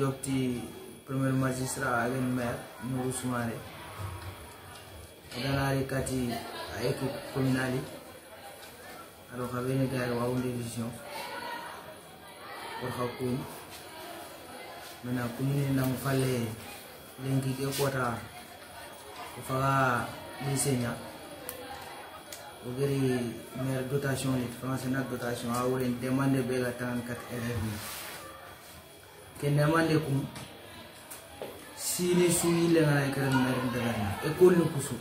jokti premier magistrat avec maire Nourou Soumaré ganari kati a équipe communale alors avec gari Waoundé vision pour hakun maintenant commune na mfale lengi ke kota ko fa lycéen o gari maire dotation ni français na dotation a wulen demande be la 34 élèves ke demande kum sini suyi le ngara kere maire ndagana école ni kusu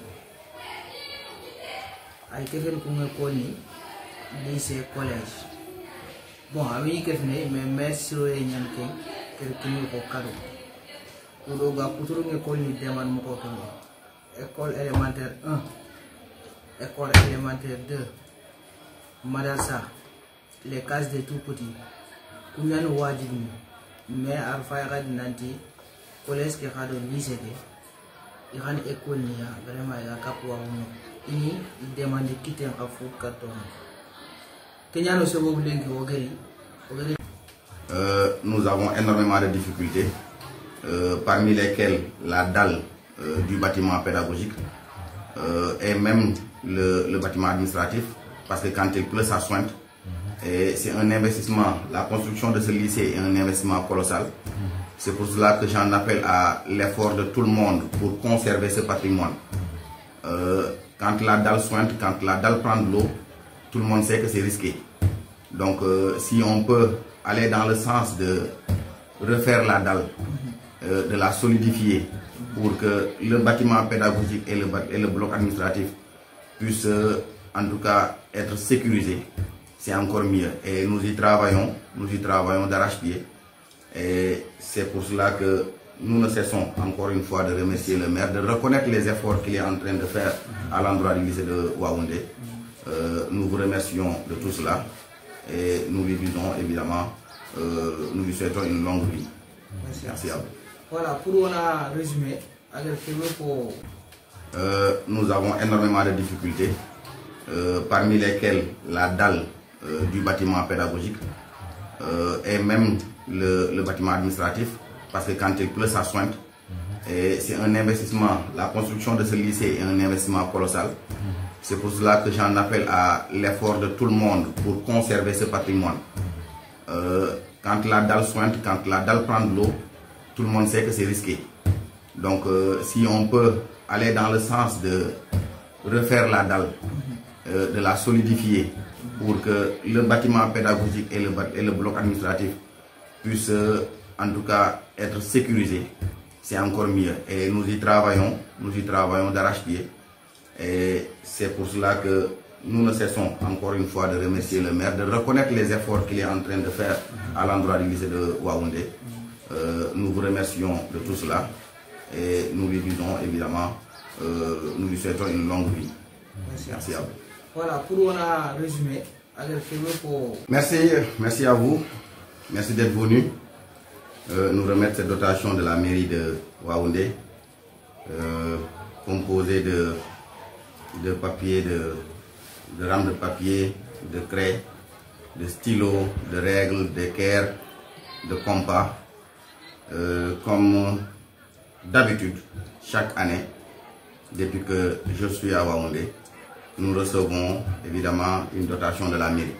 ay kefel kum école ni lycée collège bon ami kefne mais merci o nyan ke kini ko kado ko do ga kuturu école ni demande mo ko to école élémentaire 1 école élémentaire 2 madrasa les cases de tout petit kunyan wajibi mais arfa ga nanti collège ke khado lycée ke iran école ni vraiment ya kapwa wono ini demande quitter en afu carton kenyano se bobu lengi wogeri. Nous avons énormément de difficultés, parmi lesquelles la dalle du bâtiment pédagogique et même le bâtiment administratif, parce que quand il pleut, ça sointe. Et c'est un investissement, la construction de ce lycée est un investissement colossal. C'est pour cela que j'en appelle à l'effort de tout le monde pour conserver ce patrimoine. Quand la dalle sointe, quand la dalle prend de l'eau, tout le monde sait que c'est risqué. Donc si on peut aller dans le sens de refaire la dalle, de la solidifier pour que le bâtiment pédagogique et le bloc administratif puissent en tout cas être sécurisés, c'est encore mieux. Et nous y travaillons d'arrache-pied. Et c'est pour cela que nous ne cessons encore une fois de remercier le maire, de reconnaître les efforts qu'il est en train de faire à l'endroit du lycée de Waoundé. Nous vous remercions de tout cela et nous lui disons évidemment, nous lui souhaitons une longue vie. Merci à vous. Voilà, pour un résumé, nous avons énormément de difficultés, parmi lesquelles la dalle du bâtiment pédagogique et même le bâtiment administratif, parce que quand il pleut, ça sointe. Et c'est un investissement, la construction de ce lycée est un investissement colossal. C'est pour cela que j'en appelle à l'effort de tout le monde pour conserver ce patrimoine. Quand la dalle sointe, quand la dalle prend de l'eau, tout le monde sait que c'est risqué. Donc si on peut aller dans le sens de refaire la dalle, de la solidifier pour que le bâtiment pédagogique et le bloc administratif puissent en tout cas être sécurisés, c'est encore mieux. Et nous y travaillons d'arrache-pied. Et c'est pour cela que nous ne cessons encore une fois de remercier le maire, de reconnaître les efforts qu'il est en train de faire à l'endroit du lycée de Waoundé. Nous vous remercions de tout cela et nous lui disons évidemment, nous lui souhaitons une longue vie. Merci à vous. Voilà, pour un résumé, merci à vous. Merci d'être venu nous remettre cette dotation de la mairie de Waoundé, composée de papier, de rames de papier, de craie, de stylos, de règles, d'équerres, de compas. Comme d'habitude, chaque année, depuis que je suis à Waoundé, nous recevons évidemment une dotation de la mairie.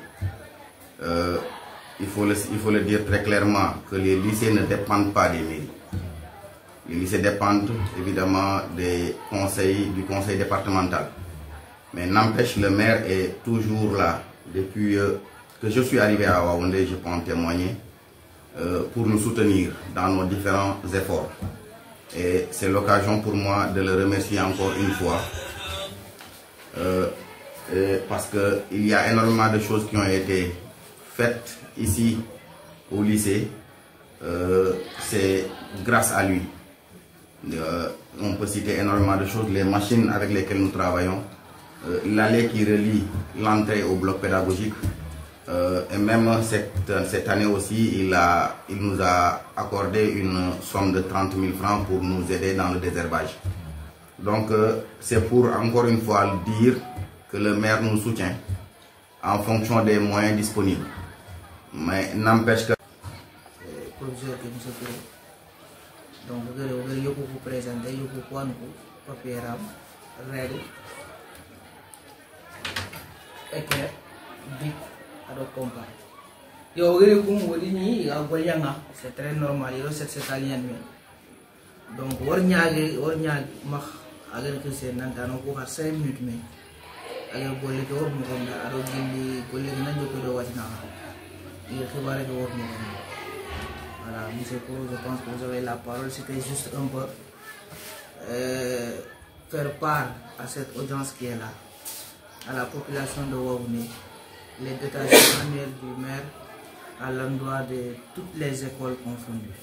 Il faut le dire très clairement que les lycées ne dépendent pas des mairies. Les lycées dépendent évidemment du conseil départemental. Mais n'empêche, le maire est toujours là. Depuis que je suis arrivé à Waoundé, je peux en témoigner, pour nous soutenir dans nos différents efforts. Et c'est l'occasion pour moi de le remercier encore une fois. Parce qu'il y a énormément de choses qui ont été faites ici au lycée. C'est grâce à lui. On peut citer énormément de choses, les machines avec lesquelles nous travaillons, l'allée qui relie l'entrée au bloc pédagogique, et même cette année aussi, il nous a accordé une somme de 30 000 francs pour nous aider dans le désherbage. Donc c'est pour encore une fois dire que le maire nous soutient en fonction des moyens disponibles. Mais n'empêche que... donc ogere yoko ku présenter yoko ku anku papier ram redu éclair bic ado compas yo ogere ku wodi ni agolyanga c'est très normal yo c'est italien mais donc war ñaag max agere que c'est nantano ko har 5 minutes mais agere golle ko war mo ko ado gindi golle na joko do watina il xibare ko war mo ko. Voilà, monsieur Kourou, je pense que vous avez la parole. C'était juste un peu faire part à cette audience qui est là, à la population de Waoundé, les dotations annuelles du maire à l'endroit de toutes les écoles confondues.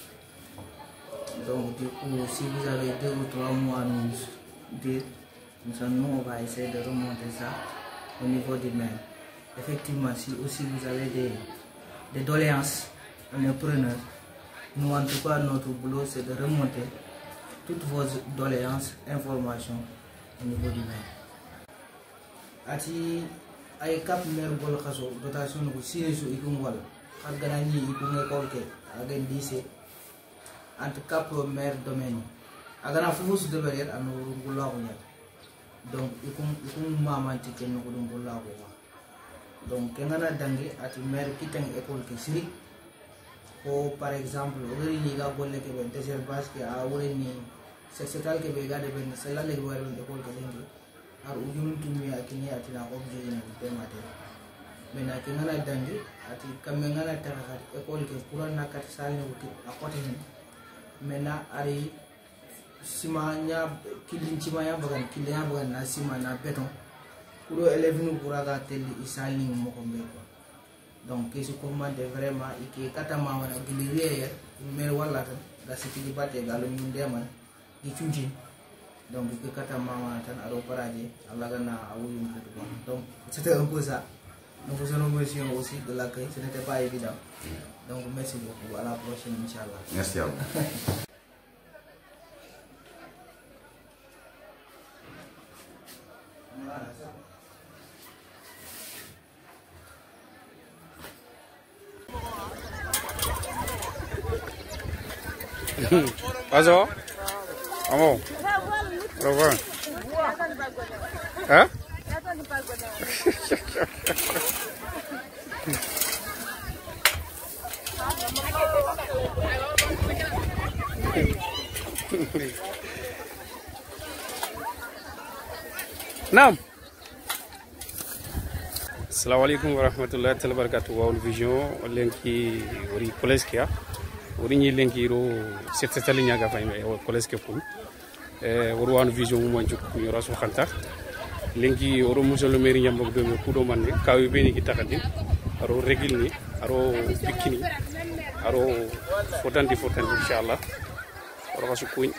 Donc, du coup, si vous avez 2 ou 3 mois à nous dire, nous, on va essayer de remonter ça au niveau du maire. Effectivement, si aussi vous avez des doléances, on est preneur. Nous, en tout cas, notre boulot, c'est de remonter toutes vos doléances, informations au niveau du maire. Ati ay cap maire bol khaso dotation ko siresu ikum wala xar ganani ikum école ke agen lycée entre cap maire domaine agana fofu su deberer anu ngula ko ñal donc ikum mamanti ke no ko ngula ko donc ngana dangi ati maire kitang école ke siri ko par exemple ogeri ni ga bolle ke ben deuxième base ke a wole ni secrétaire ke be ga de ben sala le go ron école ke lengi ar ujun tumi akini atina objet ni be mate mena ke ngana dangi ati kambe ngana tara école ke pour na kat sal ni ko a côté ni mena ari sima nya kilin cima ya bagan kilin bagan na sima na béton pour élève nous pour aga tel isali mo ko be ko. Donc, je suis vraiment et katama wana gilier mais wala tan da sikili batte galo ñu demal di ciuci donc que katama wana tan ado paraje Allah gana awuyum ko donc c'était un peu ça. Donc je nous remercie aussi de l'accueil, ce n'était pas évident. Donc merci beaucoup, à la prochaine inchallah. Merci à vous. Azo, vamos, probar. ¿Ah? Naam. Assalamualaikum warahmatullahi wabarakatuh. Waoul Vision lenki wori college kia. Wori ni lenki ro setali nyaga fay me college ke pun. Wori Waoul Vision mo njuk ñu rasul xanta. Lenki oro monsieur le maire nyambok do me kudo manne kawi beni ki takati. Aro regil ni, aro bikini. Aro fotandi inshallah. Oro kasu kuñ.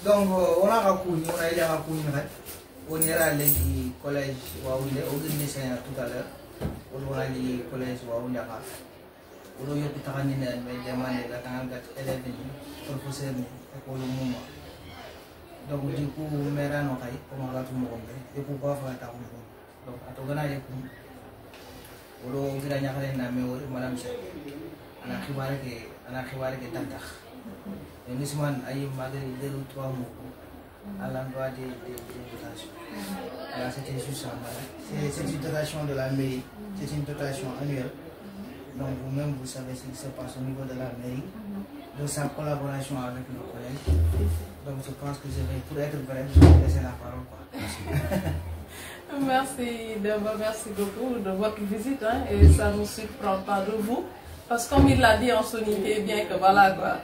Donc on a raconté, on a déjà raconté, on ira aller au collège Waoundé, organisé tout à l'heure, on a dit collège Waoundé, on a eu tout à l'heure, mais demandé la tangente élève, professeur, école moment. Donc du coup, mère n'a pas eu, comme on a tout le monde, et pourquoi faire ta route. Donc à tout gana yékou, on a vu la nyakale na me madame Cheikh, on a khibaré que tanta. Et nous sommes allés malgré 2 ou 3 mots à l'endroit des dotations. Là, c'était juste ça. C'est une dotation de la mairie, c'est une dotation annuelle. Donc vous-même, vous savez ce qui se passe au niveau de la mairie, de sa collaboration avec le collège. Donc je pense que pour être bref, je vais laisser la parole. Merci beaucoup de votre visite et ça ne nous surprend pas de vous. Parce que comme il l'a dit en sonité, bien que voilà quoi,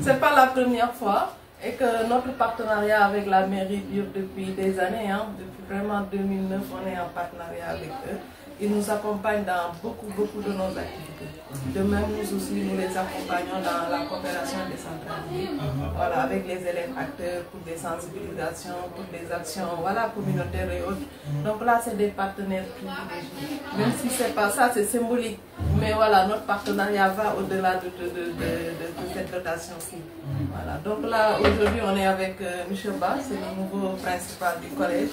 c'est pas la première fois et que notre partenariat avec la mairie dure depuis des années, depuis vraiment 2009 on est en partenariat avec eux. Ils nous accompagnent dans beaucoup de nos activités. De même, nous aussi, nous les accompagnons dans la coopération décentralisée, voilà, avec les élèves acteurs pour des sensibilisations, pour des actions, voilà, communautaires et autres. Donc là, c'est des partenaires privilégiés. Même si c'est pas ça, c'est symbolique. Mais voilà, notre partenariat va au-delà de cette dotation-ci. Voilà. Donc là, aujourd'hui, on est avec M. Ba, c'est le nouveau principal du collège.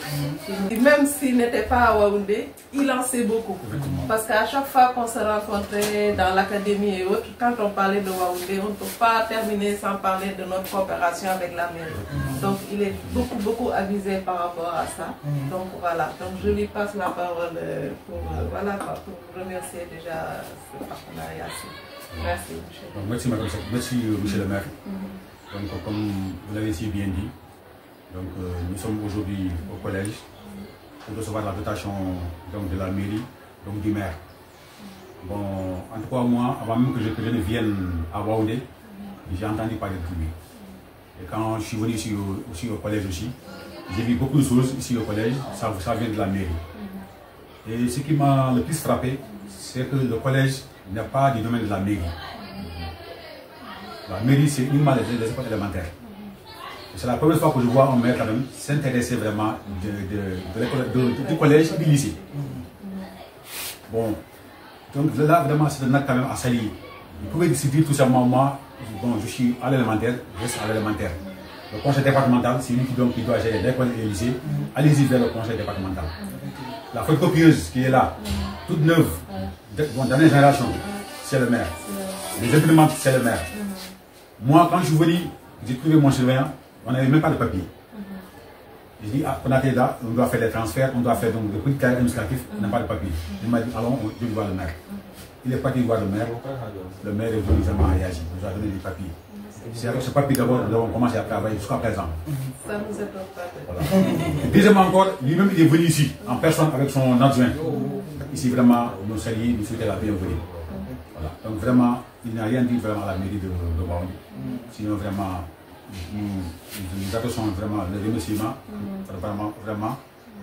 Et même s'il n'était pas à Waoundé, il en sait beaucoup. Parce qu'à chaque fois qu'on se rencontrait dans l'académie et autres, quand on parlait de Waoundé, on ne peut pas terminer sans parler de notre coopération avec la mairie. Donc il est beaucoup avisé par rapport à ça. Donc voilà, donc je lui passe la parole pour remercier déjà ce partenariat-ci. Merci, monsieur. Donc, merci, madame, merci, monsieur le maire. Donc, comme vous l'avez si bien dit, donc, nous sommes aujourd'hui au collège pour recevoir la dotation donc, de la mairie, donc du maire. Bon, en tout cas, moi, avant même que je ne vienne à Waoundé, j'ai entendu parler de lui. Et quand je suis venu ici au collège aussi, j'ai vu beaucoup de choses ici au collège, ça vient de la mairie. Et ce qui m'a le plus frappé, c'est que le collège n'est pas du domaine de la mairie. La mairie, c'est uniquement les écoles élémentaires. C'est la première fois que je vois un maire quand même s'intéresser vraiment du collège et du lycée. Bon, donc là vraiment c'est un acte quand même à saluer. Vous pouvez se dire tout simplement, moi, bon, je suis à l'élémentaire, je reste à l'élémentaire. Le conseil départemental, c'est lui qui doit gérer l'école et le lycée. Allez-y vers le conseil départemental. La photocopieuse qui est là, toute neuve, bon, dans les générations, c'est le maire. Les imprimantes, c'est le maire. Moi, quand je suis venu, j'ai trouvé mon surveillant, on n'avait même pas de papier. J'ai dit, on a été là, on doit faire des transferts, on doit faire donc des petits carrières administratifs, on n'a pas de papier. Il m'a dit, allons, je vais voir le maire. Il est parti voir le maire est venu vraiment réagir, il nous a donné des papiers. C'est avec ce papier d'abord nous avons commencé à travailler jusqu'à présent. Ça nous est pas. Voilà. Deuxièmement encore, lui-même il est venu ici, en personne avec son adjoint. Ici vraiment, nous saluer, nous souhaiter la bienvenue. Voilà. Donc vraiment, il n'a rien dit vraiment à la mairie de Waoundé. Sinon vraiment, nous adressons vraiment les remerciements, vraiment.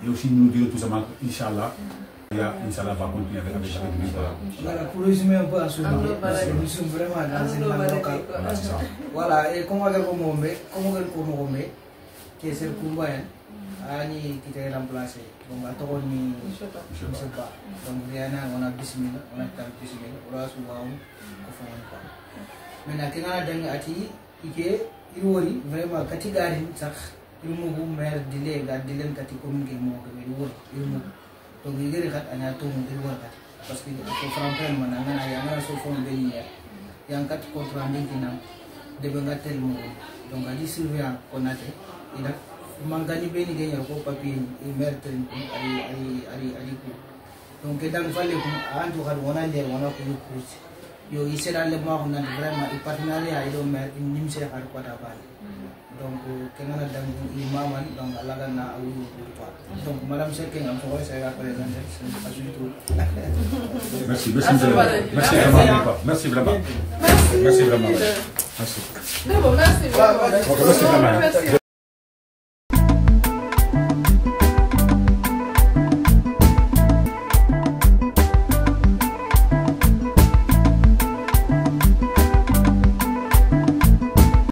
Et aussi nous dirons tout simplement, Inch'Allah, Inch'Allah va continuer avec lui. Voilà, pour résumer un peu à ce moment, nous sommes vraiment dans une langue locale. Voilà, et comment on qui est le combat, Ani qui est remplacé. Donc, à toi, je ne sais pas. Donc, on a bismillah, on a tant bismillah, on a souvent, on fait un pas. Maintenant, quand on a dingue à qui, il wori vraiment catégorie sax il mo bu maire di le ga di len kati communiquer mo ko il wori il mo donc il gëri xat ana to mo il wori parce que ko franprel man nga ya nga so fon be ni yang kat contrat ndina de be ngatel mo donc ali surveillant konaté ida mangani be ni genya ko papier il maire ten ali ko donc dan falle ko andu xad wona nder wona ko yukurti yo isera le mo xona vraiment il partenariat il maire nim se xar ko ta bal donc kengana dang imaman donc alagana awu donc madame Seck ngam ko saya présenter pas du tout merci vraiment merci vraiment